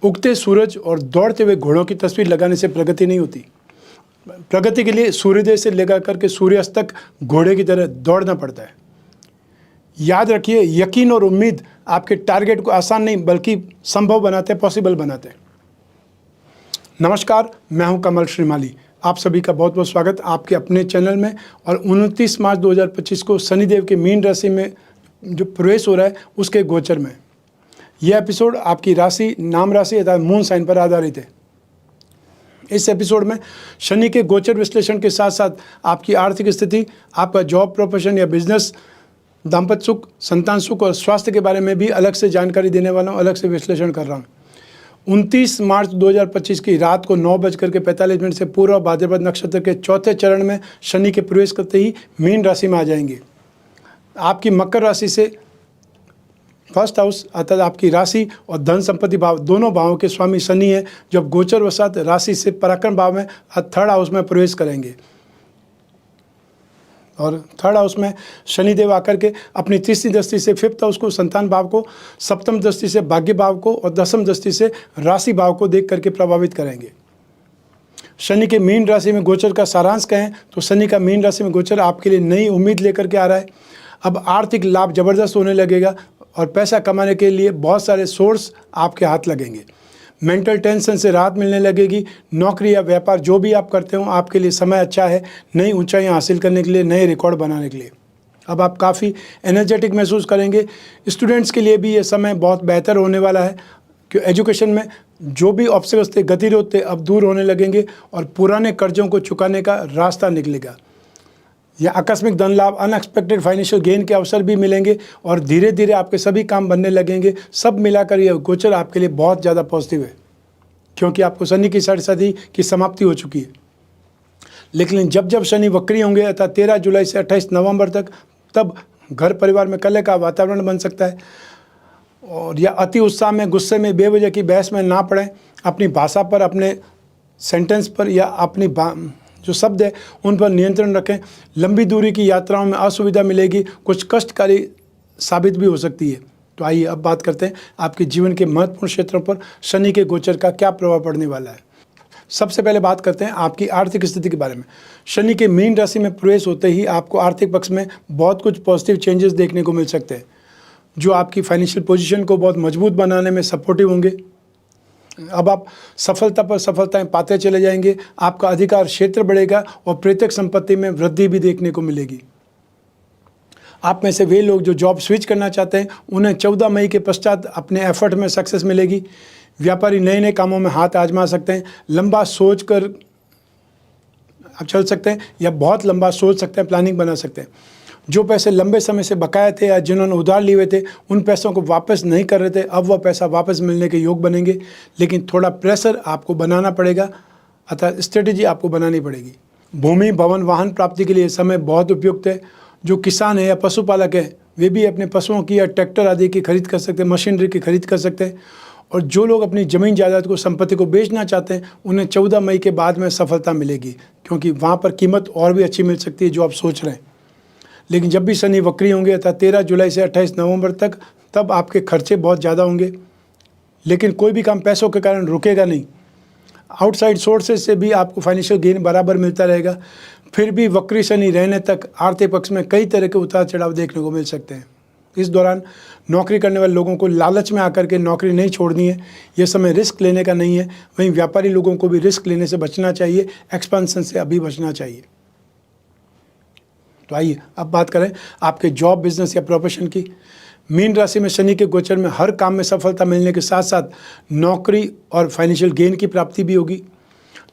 उगते सूरज और दौड़ते हुए घोड़ों की तस्वीर लगाने से प्रगति नहीं होती। प्रगति के लिए सूर्योदय से लेकर करके सूर्यास्त तक घोड़े की तरह दौड़ना पड़ता है। याद रखिए, यकीन और उम्मीद आपके टारगेट को आसान नहीं बल्कि संभव बनाते हैं, पॉसिबल बनाते हैं। नमस्कार, मैं हूं कमल श्रीमाली। आप सभी का बहुत बहुत स्वागत आपके अपने चैनल में। और 29 मार्च 2025 को शनिदेव के मीन राशि में जो प्रवेश हो रहा है उसके गोचर में यह एपिसोड आपकी राशि, नाम राशि अर्थात मून साइन पर आधारित है। इस एपिसोड में शनि के गोचर विश्लेषण के साथ साथ आपकी आर्थिक स्थिति, आपका जॉब, प्रोफेशन या बिजनेस, दाम्पत्य सुख, संतान सुख और स्वास्थ्य के बारे में भी अलग से जानकारी देने वाला हूँ, अलग से विश्लेषण कर रहा हूँ। 29 मार्च 2025 की रात को 9:45 से पूर्व भाद्रपद नक्षत्र के चौथे चरण में शनि के प्रवेश करते ही मीन राशि में आ जाएंगे। आपकी मकर राशि से फर्स्ट हाउस अर्थात आपकी राशि और धन संपत्ति भाव दोनों भावों के स्वामी शनि है, जब गोचर वसात राशि से पराक्रम भाव में थर्ड हाउस में प्रवेश करेंगे। और थर्ड हाउस में शनिदेव आकर के अपनी तीसरी दृष्टि से फिफ्थ हाउस को, संतान भाव को, सप्तम दृष्टि से भाग्य भाव को और दसम दृष्टि से राशि भाव को देख करके प्रभावित करेंगे। शनि के मीन राशि में गोचर का सारांश कहें तो शनि का मीन राशि में गोचर आपके लिए नई उम्मीद लेकर के आ रहा है। अब आर्थिक लाभ जबरदस्त होने लगेगा और पैसा कमाने के लिए बहुत सारे सोर्स आपके हाथ लगेंगे। मेंटल टेंशन से राहत मिलने लगेगी। नौकरी या व्यापार जो भी आप करते हो आपके लिए समय अच्छा है नई ऊंचाइयां हासिल करने के लिए, नए रिकॉर्ड बनाने के लिए। अब आप काफ़ी एनर्जेटिक महसूस करेंगे। स्टूडेंट्स के लिए भी ये समय बहुत बेहतर होने वाला है कि एजुकेशन में जो भी ऑब्स्टेकल्स थे, गतिरोध थे, अब दूर होने लगेंगे और पुराने कर्जों को चुकाने का रास्ता निकलेगा। या आकस्मिक धन लाभ, अनएक्सपेक्टेड फाइनेंशियल गेन के अवसर भी मिलेंगे और धीरे धीरे आपके सभी काम बनने लगेंगे। सब मिलाकर यह गोचर आपके लिए बहुत ज़्यादा पॉजिटिव है, क्योंकि आपको शनि की साढ़े साथी की समाप्ति हो चुकी है। लेकिन जब जब शनि वक्री होंगे अर्थात 13 जुलाई से 28 नवंबर तक, तब घर परिवार में कलह का वातावरण बन सकता है। और या अति उत्साह में, गुस्से में, बेवजह की बहस में ना पड़ें। अपनी भाषा पर, अपने सेंटेंस पर या अपनी जो शब्द है उन पर नियंत्रण रखें। लंबी दूरी की यात्राओं में असुविधा मिलेगी, कुछ कष्टकारी साबित भी हो सकती है। तो आइए अब बात करते हैं आपके जीवन के महत्वपूर्ण क्षेत्रों पर शनि के गोचर का क्या प्रभाव पड़ने वाला है। सबसे पहले बात करते हैं आपकी आर्थिक स्थिति के बारे में। शनि के मीन राशि में प्रवेश होते ही आपको आर्थिक पक्ष में बहुत कुछ पॉजिटिव चेंजेस देखने को मिल सकते हैं, जो आपकी फाइनेंशियल पोजीशन को बहुत मजबूत बनाने में सपोर्टिव होंगे। अब आप सफलता पर सफलताएं पाते चले जाएंगे। आपका अधिकार क्षेत्र बढ़ेगा और प्रत्यक्ष संपत्ति में वृद्धि भी देखने को मिलेगी। आप में से वे लोग जो जॉब स्विच करना चाहते हैं उन्हें 14 मई के पश्चात अपने एफर्ट में सक्सेस मिलेगी। व्यापारी नए नए कामों में हाथ आजमा सकते हैं। लंबा सोच कर आप चल सकते हैं या बहुत लंबा सोच सकते हैं, प्लानिंग बना सकते हैं। जो पैसे लंबे समय से बकाया थे या जिन्होंने उधार लिए हुए थे उन पैसों को वापस नहीं कर रहे थे, अब वह पैसा वापस मिलने के योग बनेंगे। लेकिन थोड़ा प्रेशर आपको बनाना पड़ेगा, अर्थात स्ट्रेटेजी आपको बनानी पड़ेगी। भूमि, भवन, वाहन प्राप्ति के लिए समय बहुत उपयुक्त है। जो किसान है या पशुपालक है वे भी अपने पशुओं की या ट्रैक्टर आदि की खरीद कर सकते हैं, मशीनरी की खरीद कर सकते हैं। और जो लोग अपनी ज़मीन जायदाद को, संपत्ति को बेचना चाहते हैं उन्हें 14 मई के बाद में सफलता मिलेगी, क्योंकि वहाँ पर कीमत और भी अच्छी मिल सकती है जो आप सोच रहे हैं। लेकिन जब भी शनि वक्री होंगे अर्थात 13 जुलाई से 28 नवंबर तक, तब आपके खर्चे बहुत ज़्यादा होंगे। लेकिन कोई भी काम पैसों के कारण रुकेगा नहीं। आउटसाइड सोर्सेज से भी आपको फाइनेंशियल गेन बराबर मिलता रहेगा। फिर भी वक्री शनि रहने तक आर्थिक पक्ष में कई तरह के उतार चढ़ाव देखने को मिल सकते हैं। इस दौरान नौकरी करने वाले लोगों को लालच में आकर के नौकरी नहीं छोड़नी है। यह समय रिस्क लेने का नहीं है। वहीं व्यापारी लोगों को भी रिस्क लेने से बचना चाहिए, एक्सपेंशन से अभी बचना चाहिए। तो आइए अब बात करें आपके जॉब, बिजनेस या प्रोफेशन की। मीन राशि में शनि के गोचर में हर काम में सफलता मिलने के साथ साथ नौकरी और फाइनेंशियल गेन की प्राप्ति भी होगी।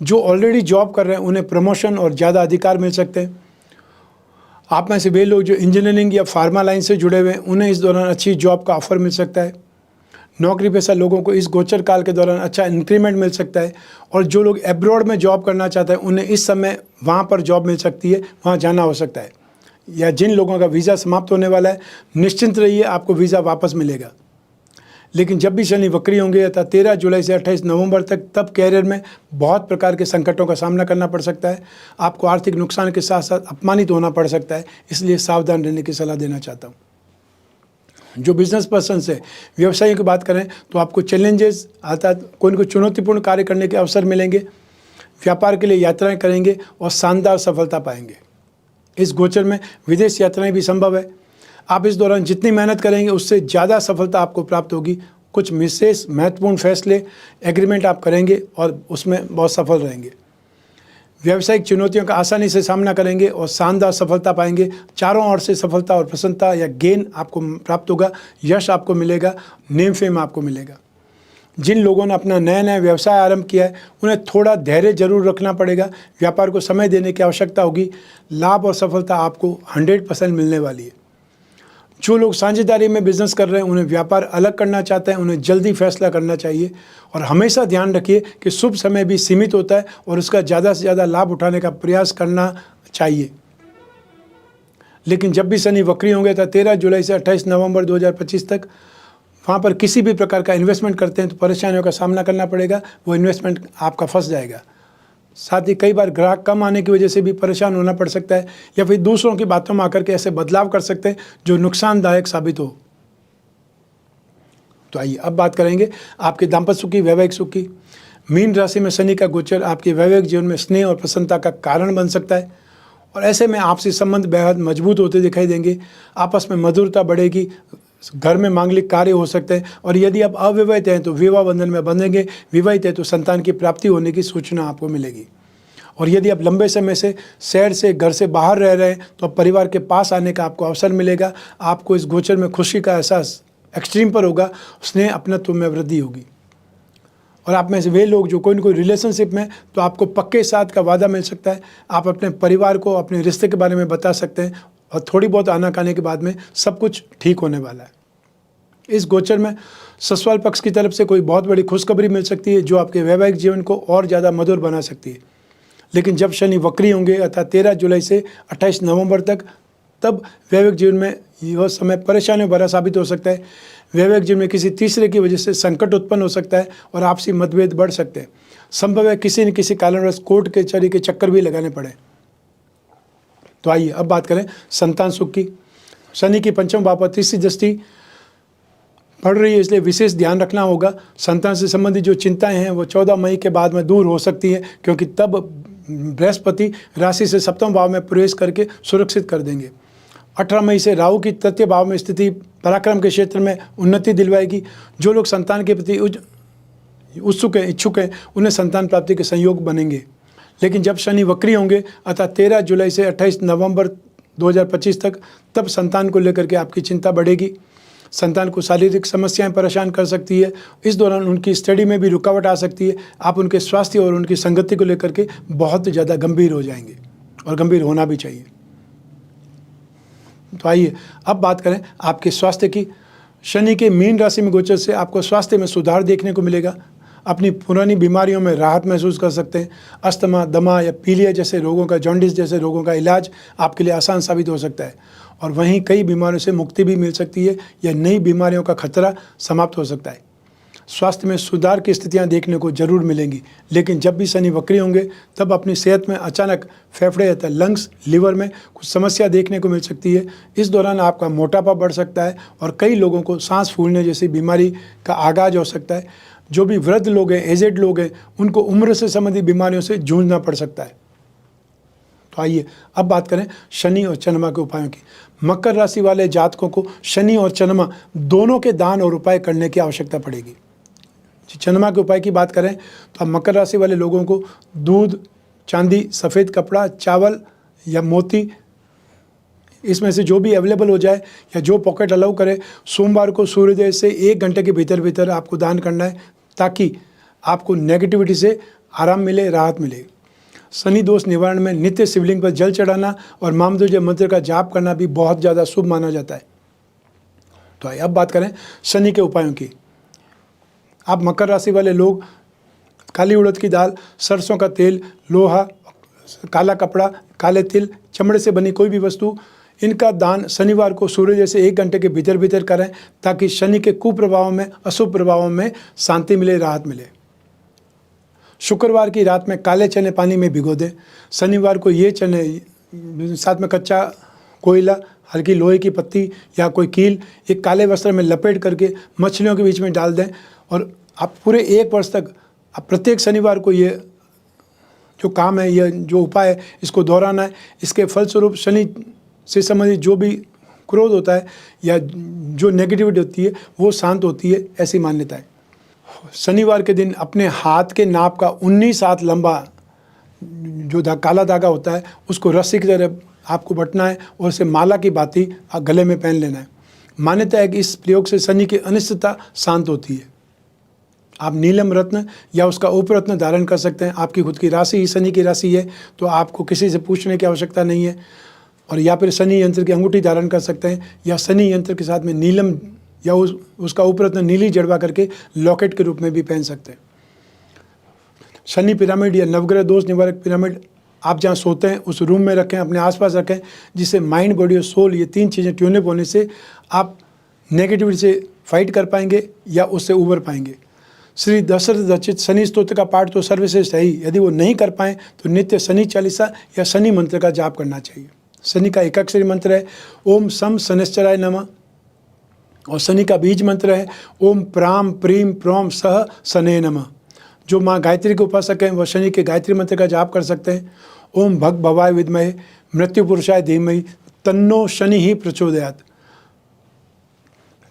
जो ऑलरेडी जॉब कर रहे हैं उन्हें प्रमोशन और ज़्यादा अधिकार मिल सकते हैं। आप में से वे लोग जो इंजीनियरिंग या फार्मा लाइन से जुड़े हुए हैं उन्हें इस दौरान अच्छी जॉब का ऑफर मिल सकता है। नौकरी पेशा लोगों को इस गोचर काल के दौरान अच्छा इंक्रीमेंट मिल सकता है। और जो लोग एब्रॉड में जॉब करना चाहते हैं उन्हें इस समय वहाँ पर जॉब मिल सकती है, वहाँ जाना हो सकता है। या जिन लोगों का वीज़ा समाप्त होने वाला है, निश्चिंत रहिए आपको वीज़ा वापस मिलेगा। लेकिन जब भी शनि वक्री होंगे अर्थात 13 जुलाई से 28 नवंबर तक, तब कैरियर में बहुत प्रकार के संकटों का सामना करना पड़ सकता है। आपको आर्थिक नुकसान के साथ साथ अपमानित होना पड़ सकता है, इसलिए सावधान रहने की सलाह देना चाहता हूँ। जो बिजनेस पर्सन है, व्यवसायियों की बात करें तो आपको चैलेंजेस अर्थात कोई न कोई चुनौतीपूर्ण कार्य करने के अवसर मिलेंगे। व्यापार के लिए यात्राएं करेंगे और शानदार सफलता पाएंगे। इस गोचर में विदेश यात्राएं भी संभव है। आप इस दौरान जितनी मेहनत करेंगे उससे ज़्यादा सफलता आपको प्राप्त होगी। कुछ विशेष महत्वपूर्ण फैसले, एग्रीमेंट आप करेंगे और उसमें बहुत सफल रहेंगे। व्यावसायिक चुनौतियों का आसानी से सामना करेंगे और शानदार सफलता पाएंगे। चारों ओर से सफलता और प्रसन्नता या गेन आपको प्राप्त होगा। यश आपको मिलेगा, नेम फेम आपको मिलेगा। जिन लोगों ने अपना नया नया व्यवसाय आरंभ किया है उन्हें थोड़ा धैर्य जरूर रखना पड़ेगा। व्यापार को समय देने की आवश्यकता होगी। लाभ और सफलता आपको 100% मिलने वाली है। जो लोग साझेदारी में बिजनेस कर रहे हैं, उन्हें व्यापार अलग करना चाहते हैं, उन्हें जल्दी फैसला करना चाहिए। और हमेशा ध्यान रखिए कि शुभ समय भी सीमित होता है और उसका ज़्यादा से ज़्यादा लाभ उठाने का प्रयास करना चाहिए। लेकिन जब भी शनि वक्री होंगे तो 13 जुलाई से 28 नवंबर 2025 तक वहाँ पर किसी भी प्रकार का इन्वेस्टमेंट करते हैं तो परेशानियों का सामना करना पड़ेगा। वो इन्वेस्टमेंट आपका फंस जाएगा। साथ ही कई बार ग्राहक कम आने की वजह से भी परेशान होना पड़ सकता है, या फिर दूसरों की बातों में आकर के ऐसे बदलाव कर सकते हैं जो नुकसानदायक साबित हो। तो आइए अब बात करेंगे आपके दाम्पत्य सुख की, वैवाहिक सुख की। मीन राशि में शनि का गोचर आपके वैवाहिक जीवन में स्नेह और प्रसन्नता का कारण बन सकता है और ऐसे में आपसी संबंध बेहद मजबूत होते दिखाई देंगे। आपस में मधुरता बढ़ेगी। घर में मांगलिक कार्य हो सकते हैं और यदि आप अविवाहित हैं तो विवाह बंधन में बंधेंगे। विवाहित है तो संतान की प्राप्ति होने की सूचना आपको मिलेगी। और यदि आप लंबे समय से शहर से, घर से बाहर रह रहे हैं तो परिवार के पास आने का आपको अवसर मिलेगा। आपको इस गोचर में खुशी का एहसास एक्सट्रीम पर होगा। स्नेह अपनत्व में वृद्धि होगी। और आप में से वे लोग जो कोई न कोई रिलेशनशिप में, तो आपको पक्के साथ का वादा मिल सकता है। आप अपने परिवार को अपने रिश्ते के बारे में बता सकते हैं और थोड़ी बहुत आनाकानी के बाद में सब कुछ ठीक होने वाला है। इस गोचर में ससुराल पक्ष की तरफ से कोई बहुत बड़ी खुशखबरी मिल सकती है जो आपके वैवाहिक जीवन को और ज़्यादा मधुर बना सकती है। लेकिन जब शनि वक्री होंगे अर्थात 13 जुलाई से 28 नवंबर तक, तब वैवाहिक जीवन में यह समय परेशानियों भरा साबित हो सकता है। वैवाहिक जीवन में किसी तीसरे की वजह से संकट उत्पन्न हो सकता है और आपसी मतभेद बढ़ सकते हैं। संभव है किसी न किसी कारणवश कोर्ट कचहरी के चक्कर भी लगाने पड़े। तो आइए अब बात करें संतान सुख की। शनि की पंचम भाव पर तीसरी दृष्टि पड़ रही है, इसलिए विशेष ध्यान रखना होगा। संतान से संबंधित जो चिंताएं हैं वो 14 मई के बाद में दूर हो सकती हैं, क्योंकि तब बृहस्पति राशि से सप्तम भाव में प्रवेश करके सुरक्षित कर देंगे। 18 मई से राहु की तृतीय भाव में स्थिति पराक्रम के क्षेत्र में उन्नति दिलवाएगी। जो लोग संतान के प्रति उत्सुक हैं, इच्छुक हैं, उन्हें संतान प्राप्ति के संयोग बनेंगे। लेकिन जब शनि वक्री होंगे अर्थात 13 जुलाई से 28 नवंबर 2025 तक, तब संतान को लेकर के आपकी चिंता बढ़ेगी। संतान को शारीरिक समस्याएं परेशान कर सकती है। इस दौरान उनकी स्टडी में भी रुकावट आ सकती है। आप उनके स्वास्थ्य और उनकी संगति को लेकर के बहुत ज़्यादा गंभीर हो जाएंगे और गंभीर होना भी चाहिए। तो आइए अब बात करें आपके स्वास्थ्य की। शनि के मीन राशि में गोचर से आपको स्वास्थ्य में सुधार देखने को मिलेगा। अपनी पुरानी बीमारियों में राहत महसूस कर सकते हैं। अस्थमा, दमा या पीलिया जैसे रोगों का, जॉन्डिस जैसे रोगों का इलाज आपके लिए आसान साबित हो सकता है और वहीं कई बीमारियों से मुक्ति भी मिल सकती है या नई बीमारियों का खतरा समाप्त हो सकता है। स्वास्थ्य में सुधार की स्थितियां देखने को जरूर मिलेंगी। लेकिन जब भी शनि वक्री होंगे तब अपनी सेहत में अचानक फेफड़े या लंग्स, लिवर में कुछ समस्या देखने को मिल सकती है। इस दौरान आपका मोटापा बढ़ सकता है और कई लोगों को सांस फूलने जैसी बीमारी का आगाज हो सकता है। जो भी वृद्ध लोग हैं, एजेड लोग हैं, उनको उम्र से संबंधित बीमारियों से जूझना पड़ सकता है। तो आइए अब बात करें शनि और चंद्रमा के उपायों की। मकर राशि वाले जातकों को शनि और चंद्रमा दोनों के दान और उपाय करने की आवश्यकता पड़ेगी। चंद्रमा के उपाय की बात करें तो अब मकर राशि वाले लोगों को दूध, चांदी, सफ़ेद कपड़ा, चावल या मोती, इसमें से जो भी अवेलेबल हो जाए या जो पॉकेट अलाउ करे, सोमवार को सूर्योदय से 1 घंटे के भीतर भीतर आपको दान करना है, ताकि आपको नेगेटिविटी से आराम मिले, राहत मिले। शनि दोष निवारण में नित्य शिवलिंग पर जल चढ़ाना और मामदुर्जय मंत्र का जाप करना भी बहुत ज़्यादा शुभ माना जाता है। तो आइए अब बात करें शनि के उपायों की। आप मकर राशि वाले लोग काली उड़द की दाल, सरसों का तेल, लोहा, काला कपड़ा, काले तिल, चमड़े से बनी कोई भी वस्तु, इनका दान शनिवार को सूर्योदय से 1 घंटे के भीतर भीतर करें, ताकि शनि के कुप्रभावों में, अशुभ प्रभावों में शांति मिले, राहत मिले। शुक्रवार की रात में काले चने पानी में भिगो दें। शनिवार को ये चने साथ में कच्चा कोयला हल्की लोहे की पत्ती या कोई कील एक काले वस्त्र में लपेट करके मछलियों के बीच में डाल दें और आप पूरे 1 वर्ष तक आप प्रत्येक शनिवार को ये जो काम है, यह जो उपाय है, इसको दोहराना है। इसके फलस्वरूप शनि से संबंधित जो भी क्रोध होता है या जो नेगेटिविटी होती है वो शांत होती है, ऐसी मान्यता है। शनिवार के दिन अपने हाथ के नाप का 19 हाथ लंबा जो काला धागा होता है उसको रस्सी की तरह आपको बटना है और उसे माला की भांति गले में पहन लेना है। मान्यता है कि इस प्रयोग से शनि की अनिश्चितता शांत होती है। आप नीलम रत्न या उसका उपरत्न धारण कर सकते हैं। आपकी खुद की राशि ही शनि की राशि है तो आपको किसी से पूछने की आवश्यकता नहीं है। और या फिर शनि यंत्र की अंगूठी धारण कर सकते हैं या शनि यंत्र के साथ में नीलम या उसका उपरत्न नीली जड़वा करके लॉकेट के रूप में भी पहन सकते हैं। शनि पिरामिड या नवग्रह दोष निवारक पिरामिड आप जहाँ सोते हैं उस रूम में रखें, अपने आसपास रखें, जिससे माइंड, बॉडी और सोल ये 3 चीज़ें ट्यूनअप होने से आप नेगेटिविटी से फाइट कर पाएंगे या उससे उबर पाएंगे। श्री दशरथ रचित शनि स्तोत्र का पाठ तो सर्वश्रेष्ठ है ही। यदि वो नहीं कर पाएँ तो नित्य शनि चालीसा या शनि मंत्र का जाप करना चाहिए। शनि का एकाक्षरी मंत्र है ओम सम शनिश्चराय नमः और शनि का बीज मंत्र है ओम प्राम प्रीम प्रोम सह शनये नमः। जो माँ गायत्री के उपासक हैं वह शनि के गायत्री मंत्र का जाप कर सकते हैं। ओम भग भवाय विद्महे मृत्यु पुरुषाय धीमहि तन्नो शनि ही प्रचोदयात्।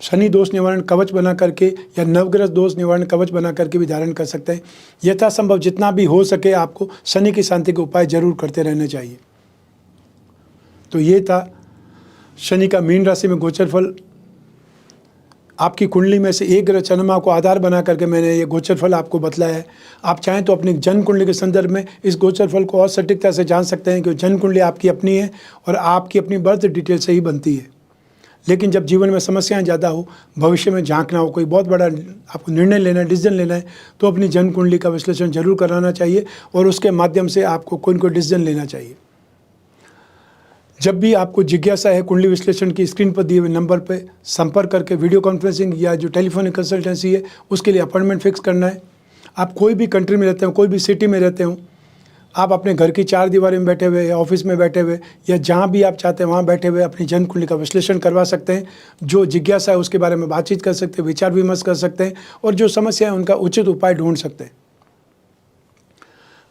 शनि दोष निवारण कवच बना करके या नवग्रह दोष निवारण कवच बना करके भी धारण कर सकते हैं। यथासंभव जितना भी हो सके आपको शनि की शांति के उपाय जरूर करते रहने चाहिए। तो ये था शनि का मीन राशि में गोचर फल। आपकी कुंडली में से एक ग्रह चंद्रमा को आधार बना करके मैंने ये गोचर फल आपको बतलाया है। आप चाहें तो अपनी जन्म कुंडली के संदर्भ में इस गोचर फल को और सटीकता से जान सकते हैं कि जन्म कुंडली आपकी अपनी है और आपकी अपनी बर्थ डिटेल से ही बनती है। लेकिन जब जीवन में समस्याएं ज़्यादा हो, भविष्य में झांकना हो, कोई बहुत बड़ा आपको निर्णय लेना है, डिसीजन लेना है, तो अपनी जन्म कुंडली का विश्लेषण जरूर कराना चाहिए और उसके माध्यम से आपको कोई न कोई डिसीजन लेना चाहिए। जब भी आपको जिज्ञासा है कुंडली विश्लेषण की, स्क्रीन पर दिए हुए नंबर पर संपर्क करके वीडियो कॉन्फ्रेंसिंग या जो टेलीफोनिक कंसल्टेंसी है उसके लिए अपॉइंटमेंट फिक्स करना है। आप कोई भी कंट्री में रहते हो, कोई भी सिटी में रहते हो, आप अपने घर की 4 दीवारी में बैठे हुए या ऑफिस में बैठे हुए या जहाँ भी आप चाहते हैं वहाँ बैठे हुए अपनी जन्म कुंडली का विश्लेषण करवा सकते हैं। जो जिज्ञासा है उसके बारे में बातचीत कर सकते हैं, विचार विमर्श कर सकते हैं और जो समस्या है उनका उचित उपाय ढूंढ सकते हैं।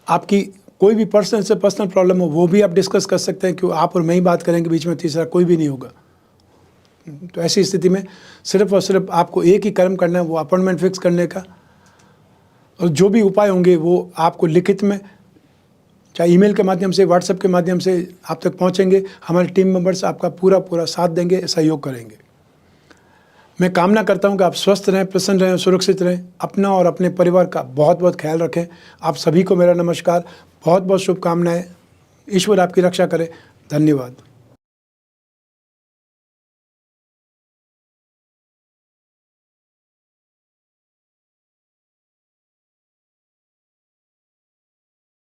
आपकी कोई भी पर्सनल से पर्सनल प्रॉब्लम हो वो भी आप डिस्कस कर सकते हैं, क्यों आप और मैं ही बात करेंगे, बीच में तीसरा कोई भी नहीं होगा। तो ऐसी स्थिति में सिर्फ और सिर्फ आपको एक ही कर्म करना है, वो अपॉइंटमेंट फिक्स करने का। और जो भी उपाय होंगे वो आपको लिखित में, चाहे ईमेल के माध्यम से, व्हाट्सएप के माध्यम से आप तक पहुंचेंगे। हमारे टीम मेंबर्स आपका पूरा साथ देंगे, सहयोग करेंगे। मैं कामना करता हूं कि आप स्वस्थ रहें, प्रसन्न रहें, सुरक्षित रहें। अपना और अपने परिवार का बहुत बहुत ख्याल रखें। आप सभी को मेरा नमस्कार, बहुत बहुत शुभकामनाएं। ईश्वर आपकी रक्षा करे। धन्यवाद।